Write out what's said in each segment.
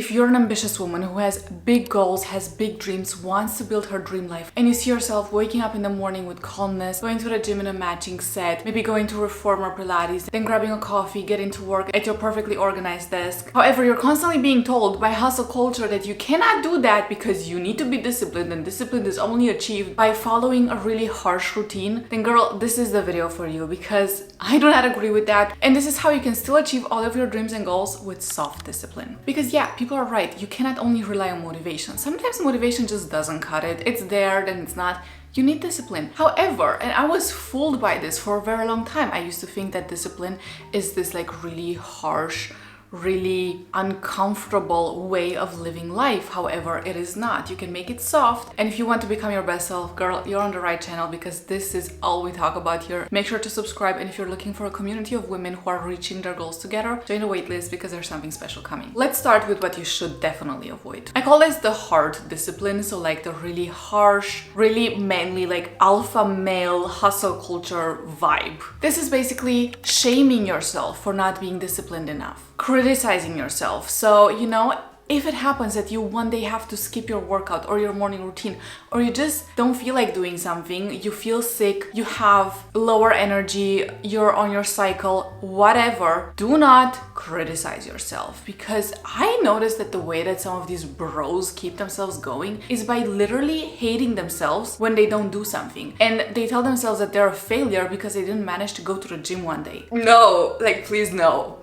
If you're an ambitious woman who has big goals, has big dreams, wants to build her dream life, and you see yourself waking up in the morning with calmness, going to the gym in a matching set, maybe going to Reform or Pilates, then grabbing a coffee, getting to work at your perfectly organized desk. However, you're constantly being told by hustle culture that you cannot do that because you need to be disciplined, and discipline is only achieved by following a really harsh routine, then girl, this is the video for you, because I do not agree with that. And this is how you can still achieve all of your dreams and goals with soft discipline. Because yeah, people are right. You cannot only rely on motivation. Sometimes motivation just doesn't cut it. It's there, then it's not. You need discipline. However, and I was fooled by this for a very long time. I used to think that discipline is this like really harsh, really uncomfortable way of living life. However, it is not. You can make it soft. And if you want to become your best self, girl, you're on the right channel, because this is all we talk about here. Make sure to subscribe. And if you're looking for a community of women who are reaching their goals together, join the waitlist, because there's something special coming. Let's start with what you should definitely avoid. I call this the hard discipline. So like the really harsh, really manly, like alpha male hustle culture vibe. This is basically shaming yourself for not being disciplined enough. Criticizing yourself. So, you know, if it happens that you one day have to skip your workout or your morning routine, or you just don't feel like doing something, you feel sick, you have lower energy, you're on your cycle, whatever, do not criticize yourself. Because I noticed that the way that some of these bros keep themselves going is by literally hating themselves when they don't do something. And they tell themselves that they're a failure because they didn't manage to go to the gym one day. No, like please no,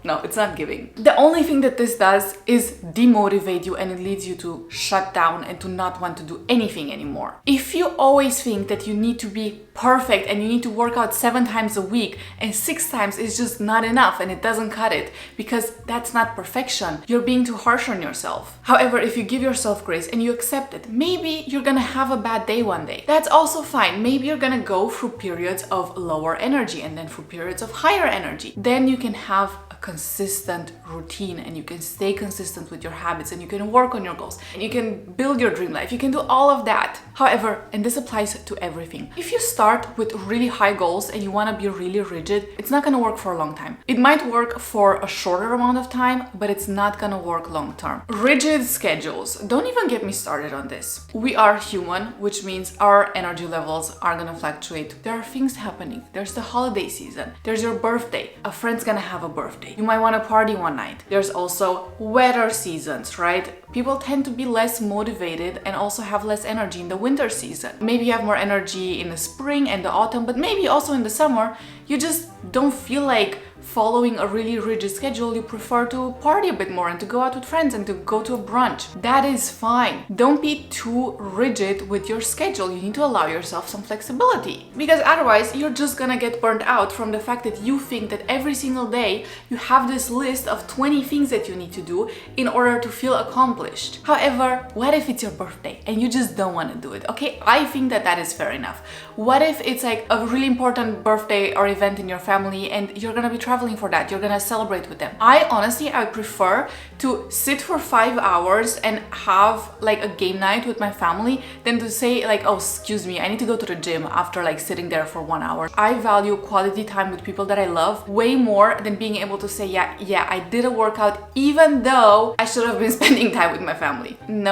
it's not giving. The only thing that this does is demotivate you, and it leads you to shut down and to not want to do anything anymore. If you always think that you need to be perfect and you need to work out 7 times a week and 6 times is just not enough and it doesn't cut it, because that's not perfection. You're being too harsh on yourself. However, if you give yourself grace and you accept it, maybe you're gonna have a bad day one day. That's also fine. Maybe you're gonna go through periods of lower energy and then through periods of higher energy. Then you can have consistent routine, and you can stay consistent with your habits, and you can work on your goals, and you can build your dream life. You can do all of that. However, and this applies to everything, if you start with really high goals and you want to be really rigid, it's not going to work for a long time. It might work for a shorter amount of time, but it's not going to work long term. Rigid schedules, don't even get me started on this. We are human, which means our energy levels are going to fluctuate. There are things happening. There's the holiday season. There's your birthday. A friend's going to have a birthday. You might want to party one night. There's also weather seasons, right? People tend to be less motivated and also have less energy in the winter season. Maybe you have more energy in the spring and the autumn, but maybe also in the summer, you just don't feel like following a really rigid schedule. You prefer to party a bit more and to go out with friends and to go to a brunch. That is fine. Don't be too rigid with your schedule. You need to allow yourself some flexibility, because otherwise you're just gonna get burnt out from the fact that you think that every single day you have this list of 20 things that you need to do in order to feel accomplished. However, what if it's your birthday and you just don't want to do it? Okay, I think that that is fair enough. What if it's like a really important birthday or event in your family and you're gonna be traveling for that, you're gonna celebrate with them? I prefer to sit for 5 hours and have like a game night with my family than to say like, oh, excuse me, I need to go to the gym after like sitting there for 1 hour. I value quality time with people that I love way more than being able to say, yeah, I did a workout even though I should have been spending time with my family. No.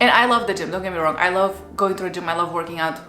And I love the gym, don't get me wrong. I love going to the gym, I love working out.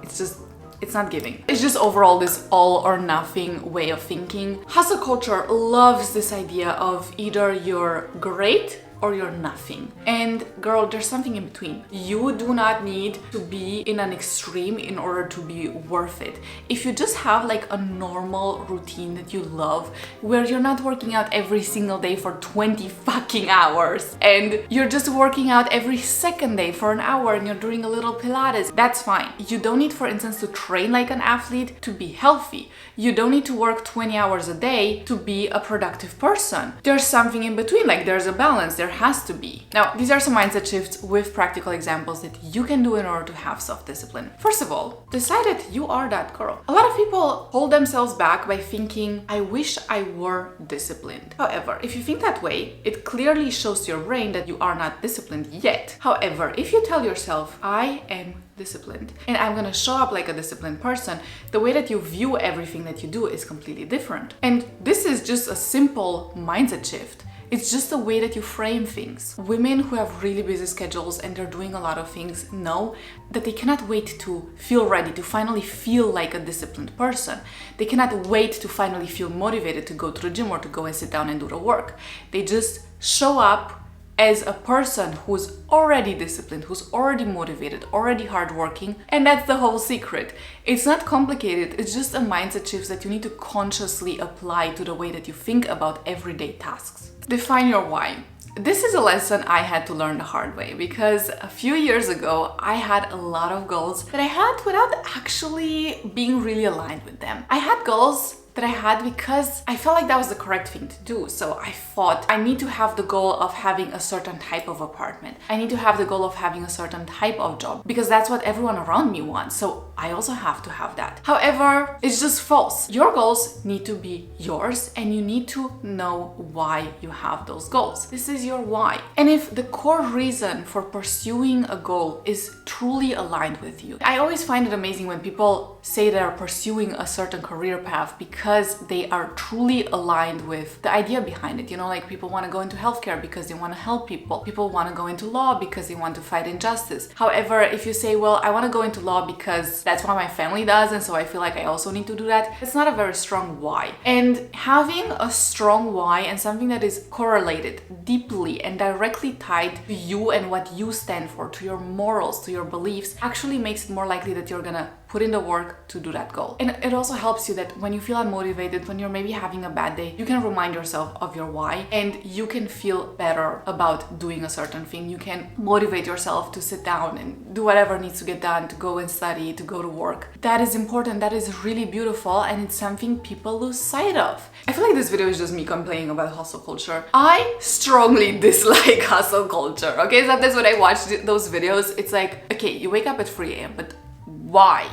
It's not giving. It's just overall this all or nothing way of thinking. Hustle culture loves this idea of either you're great or you're nothing. And girl, there's something in between. You do not need to be in an extreme in order to be worth it. If you just have like a normal routine that you love, where you're not working out every single day for 20 fucking hours, and you're just working out every second day for an hour and you're doing a little Pilates, that's fine. You don't need, for instance, to train like an athlete to be healthy. You don't need to work 20 hours a day to be a productive person. There's something in between, like there's a balance. There has to be. Now, these are some mindset shifts with practical examples that you can do in order to have self-discipline. First of all, decide that you are that girl. A lot of people hold themselves back by thinking, I wish I were disciplined. However, if you think that way, it clearly shows to your brain that you are not disciplined yet. However, if you tell yourself, I am disciplined and I'm gonna show up like a disciplined person, the way that you view everything that you do is completely different. And this is just a simple mindset shift. It's just the way that you frame things. Women who have really busy schedules and they're doing a lot of things know that they cannot wait to feel ready, to finally feel like a disciplined person. They cannot wait to finally feel motivated to go to the gym or to go and sit down and do the work. They just show up as a person who's already disciplined, who's already motivated, already hardworking, and that's the whole secret. It's not complicated, it's just a mindset shift that you need to consciously apply to the way that you think about everyday tasks. Define your why. This is a lesson I had to learn the hard way because a few years ago I had a lot of goals that I had without actually being really aligned with them. I had goals that I had because I felt like that was the correct thing to do. So I thought I need to have the goal of having a certain type of apartment. I need to have the goal of having a certain type of job because that's what everyone around me wants. So I also have to have that. However, it's just false. Your goals need to be yours and you need to know why you have those goals. This is your why. And if the core reason for pursuing a goal is truly aligned with you, I always find it amazing when people say they're pursuing a certain career path because they are truly aligned with the idea behind it. You know, like people want to go into healthcare because they want to help people. People want to go into law because they want to fight injustice. However, if you say, well, I want to go into law because that's what my family does and so I feel like I also need to do that, it's not a very strong why. And having a strong why and something that is correlated deeply and directly tied to you and what you stand for, to your morals, to your beliefs, actually makes it more likely that you're gonna put in the work to do that goal. And it also helps you that when you feel unmotivated, when you're maybe having a bad day, you can remind yourself of your why and you can feel better about doing a certain thing. You can motivate yourself to sit down and do whatever needs to get done, to go and study, to go to work. That is important, that is really beautiful, and it's something people lose sight of. I feel like this video is just me complaining about hustle culture. I strongly dislike hustle culture, okay? Sometimes when I watch those videos, it's like, okay, you wake up at 3 a.m., but why?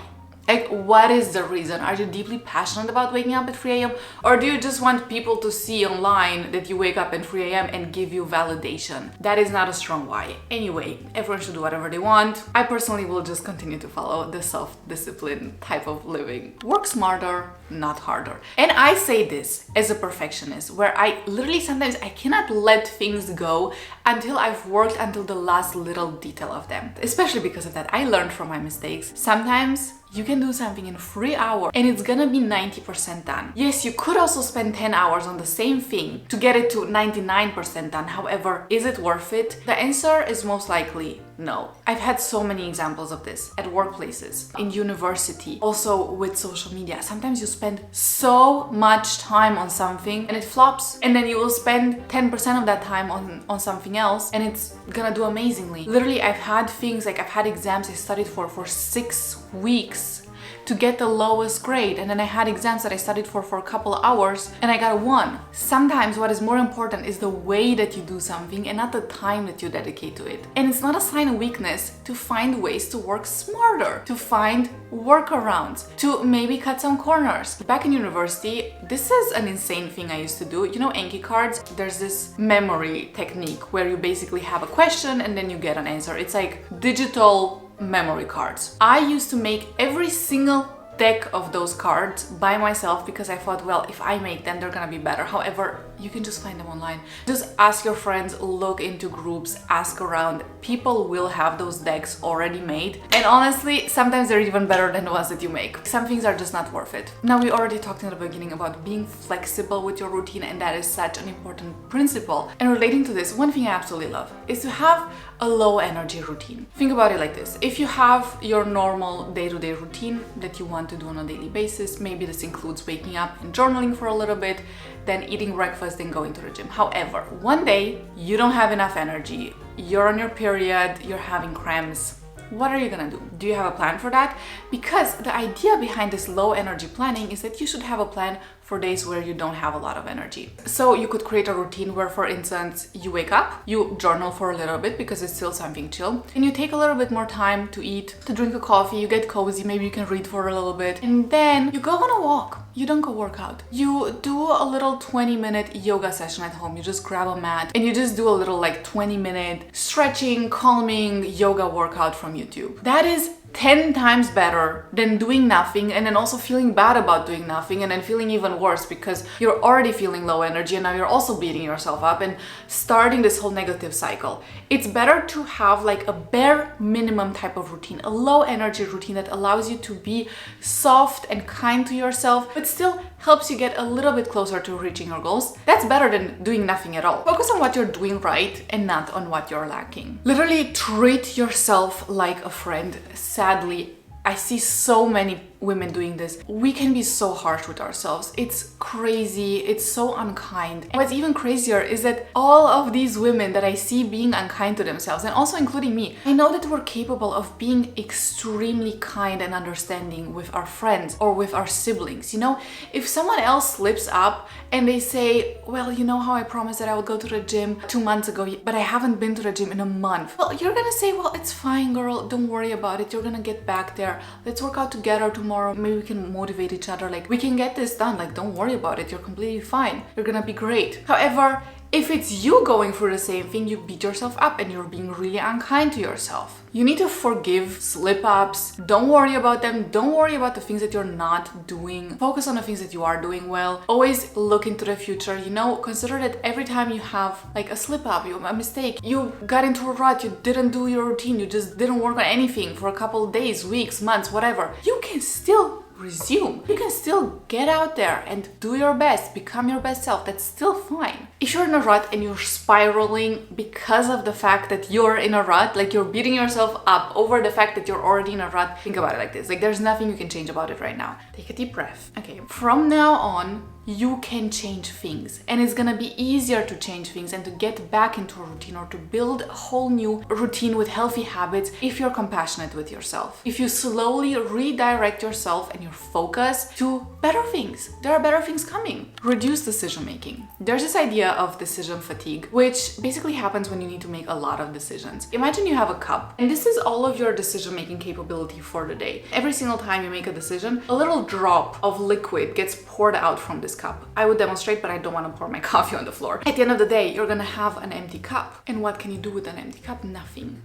Like, what is the reason? Are you deeply passionate about waking up at 3 a.m.? Or do you just want people to see online that you wake up at 3 a.m. and give you validation? That is not a strong why. Anyway, everyone should do whatever they want. I personally will just continue to follow the self-discipline type of living. Work smarter, not harder. And I say this as a perfectionist, where I literally sometimes I cannot let things go until I've worked until the last little detail of them. Especially because of that, I learned from my mistakes. Sometimes you can do something in 3 hours and it's gonna be 90% done. Yes, you could also spend 10 hours on the same thing to get it to 99% done. However, is it worth it? The answer is most likely no. I've had so many examples of this at workplaces, in university, also with social media. Sometimes you spend so much time on something and it flops, and then you will spend 10% of that time on something else and it's gonna do amazingly. Literally, I've had things like I've had exams I studied for 6 weeks to get the lowest grade, and then I had exams that I studied for a couple of hours and I got a 1. Sometimes what is more important is the way that you do something and not the time that you dedicate to it. And it's not a sign of weakness to find ways to work smarter, to find workarounds, to maybe cut some corners. Back in university, this is an insane thing I used to do. You know, Anki cards? There's this memory technique where you basically have a question and then you get an answer. It's like digital memory cards. I used to make every single deck of those cards by myself because I thought, well, if I make them, they're gonna be better. However, you can just find them online. Just ask your friends, look into groups, ask around. People will have those decks already made. And honestly, sometimes they're even better than the ones that you make. Some things are just not worth it. Now, we already talked in the beginning about being flexible with your routine, and that is such an important principle. And relating to this, one thing I absolutely love is to have a low energy routine. Think about it like this. If you have your normal day-to-day routine that you want to do on a daily basis, maybe this includes waking up and journaling for a little bit, then eating breakfast and going to the gym. However, one day you don't have enough energy, you're on your period, you're having cramps. What are you gonna do? Do you have a plan for that? Because the idea behind this low energy planning is that you should have a plan for days where you don't have a lot of energy. So you could create a routine where, for instance, you wake up, you journal for a little bit because it's still something chill, and you take a little bit more time to eat, to drink a coffee, you get cozy, maybe you can read for a little bit, and then you go on a walk. You don't go work out. You do a little 20-minute yoga session at home. You just grab a mat and you just do a little like 20-minute stretching, calming yoga workout from YouTube. That is 10 times better than doing nothing and then also feeling bad about doing nothing and then feeling even worse because you're already feeling low energy and now you're also beating yourself up and starting this whole negative cycle. It's better to have like a bare minimum type of routine, a low energy routine that allows you to be soft and kind to yourself, but still helps you get a little bit closer to reaching your goals. That's better than doing nothing at all. Focus on what you're doing right and not on what you're lacking. Literally treat yourself like a friend. Sadly, I see so many women doing this. We can be so harsh with ourselves. It's crazy. It's so unkind. And what's even crazier is that all of these women that I see being unkind to themselves, and also including me, I know that we're capable of being extremely kind and understanding with our friends or with our siblings. You know, if someone else slips up and they say, well, you know how I promised that I would go to the gym 2 months ago, but I haven't been to the gym in a month. Well, you're gonna say, well, it's fine, girl. Don't worry about it. You're gonna get back there. Let's work out together tomorrow. Maybe we can motivate each other. Like, we can get this done. Like, don't worry about it. You're completely fine. You're gonna be great. However, if it's you going through the same thing, you beat yourself up and you're being really unkind to yourself. You need to forgive slip-ups. Don't worry about them. Don't worry about the things that you're not doing. Focus on the things that you are doing well. Always look into the future. You know, consider that every time you have like a slip-up, a mistake, you got into a rut, you didn't do your routine, you just didn't work on anything for a couple of days, weeks, months, whatever. You can still resume. You can still get out there and do your best, become your best self. That's still fine. If you're in a rut and you're spiraling because of the fact that you're in a rut, like you're beating yourself up over the fact that you're already in a rut, think about it like this. Like, there's nothing you can change about it right now. Take a deep breath. Okay, from now on, you can change things, and it's gonna be easier to change things and to get back into a routine or to build a whole new routine with healthy habits if you're compassionate with yourself. If you slowly redirect yourself and your focus to better things, there are better things coming. Reduce decision making. There's this idea of decision fatigue, which basically happens when you need to make a lot of decisions. Imagine you have a cup, and this is all of your decision making capability for the day. Every single time you make a decision, a little drop of liquid gets poured out from this cup. I would demonstrate, but I don't want to pour my coffee on the floor. At the end of the day, you're gonna have an empty cup. And what can you do with an empty cup? Nothing.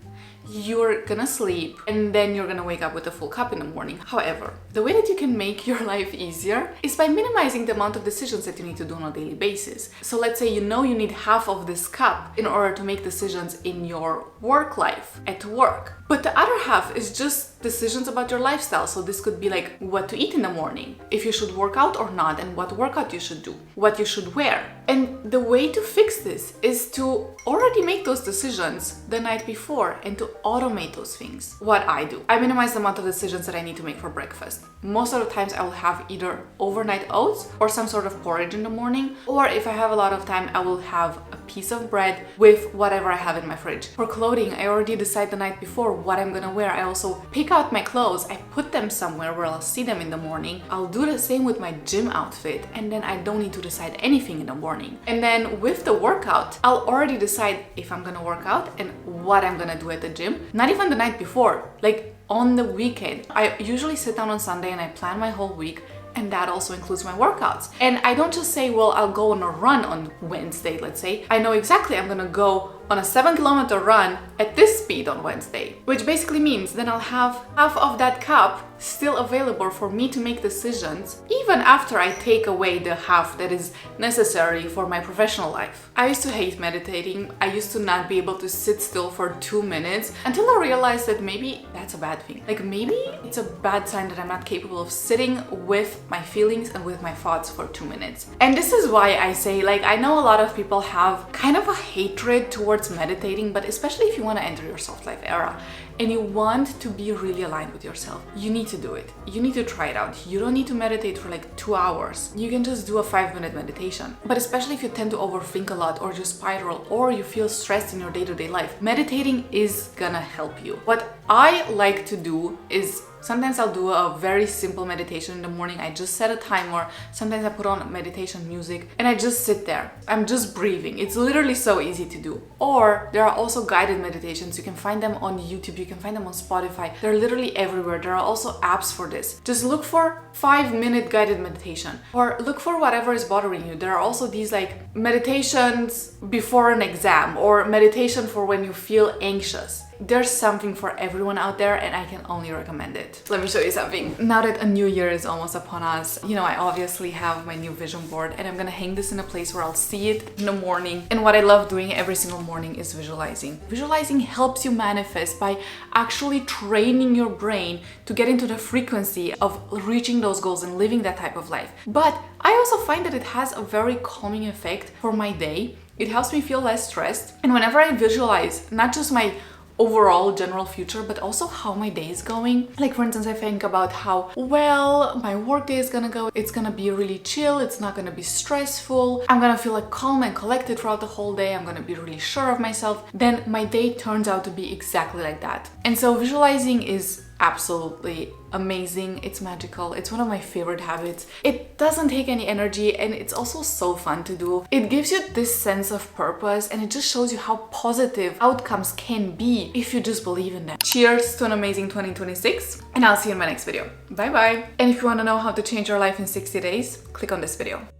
You're gonna sleep and then you're gonna wake up with a full cup in the morning. However, the way that you can make your life easier is by minimizing the amount of decisions that you need to do on a daily basis. So let's say you know you need half of this cup in order to make decisions in your work life, at work. But the other half is just decisions about your lifestyle. So this could be like what to eat in the morning, if you should work out or not, and what workout you should do, what you should wear. And the way to fix this is to already make those decisions the night before and to automate those things. What I do, I minimize the amount of decisions that I need to make for breakfast. Most of the times I will have either overnight oats or some sort of porridge in the morning, or if I have a lot of time, I will have a piece of bread with whatever I have in my fridge. For clothing, I already decide the night before what I'm gonna wear. I also pick out my clothes, I put them somewhere where I'll see them in the morning. I'll do the same with my gym outfit, and then I don't need to decide anything in the morning. And then with the workout, I'll already decide if I'm gonna work out and what I'm gonna do at the gym, not even the night before, like on the weekend. I usually sit down on Sunday and I plan my whole week, and that also includes my workouts. And I don't just say, well, I'll go on a run on Wednesday, let's say. I know exactly I'm gonna go on a 7-kilometer run at this speed on Wednesday, which basically means then I'll have half of that cup still available for me to make decisions, even after I take away the half that is necessary for my professional life. I used to hate meditating. I used to not be able to sit still for 2 minutes until I realized that maybe that's a bad thing. Like, maybe it's a bad sign that I'm not capable of sitting with my feelings and with my thoughts for 2 minutes. And this is why I say, like, I know a lot of people have kind of a hatred towards meditating, but especially if you want to enter your soft life era and you want to be really aligned with yourself, you need to do it. You need to try it out. You don't need to meditate for like 2 hours. You can just do a 5-minute meditation. But especially if you tend to overthink a lot or just spiral or you feel stressed in your day-to-day life, meditating is gonna help you. What I like to do is sometimes I'll do a very simple meditation in the morning. I just set a timer. Sometimes I put on meditation music and I just sit there. I'm just breathing. It's literally so easy to do. Or there are also guided meditations. You can find them on YouTube. You can find them on Spotify. They're literally everywhere. There are also apps for this. Just look for 5-minute guided meditation or look for whatever is bothering you. There are also these like meditations before an exam or meditation for when you feel anxious. there's something for everyone out there, and I can only recommend it. Let me show you something. Now that a new year is almost upon us, you know, I obviously have my new vision board, and I'm gonna hang this in a place where I'll see it in the morning. And what I love doing every single morning is visualizing. Visualizing helps you manifest by actually training your brain to get into the frequency of reaching those goals and living that type of life. But I also find that it has a very calming effect for my day. It helps me feel less stressed. And whenever I visualize not just my overall general future, but also how my day is going. Like, for instance, I think about how well my work day is gonna go. It's gonna be really chill. It's not gonna be stressful. I'm gonna feel like calm and collected throughout the whole day. I'm gonna be really sure of myself. Then my day turns out to be exactly like that. And so visualizing is absolutely amazing. It's magical. It's one of my favorite habits. It doesn't take any energy, and it's also so fun to do. It gives you this sense of purpose, and it just shows you how positive outcomes can be if you just believe in them. Cheers to an amazing 2026, and I'll see you in my next video. Bye bye. And if you want to know how to change your life in 60 days, click on this video.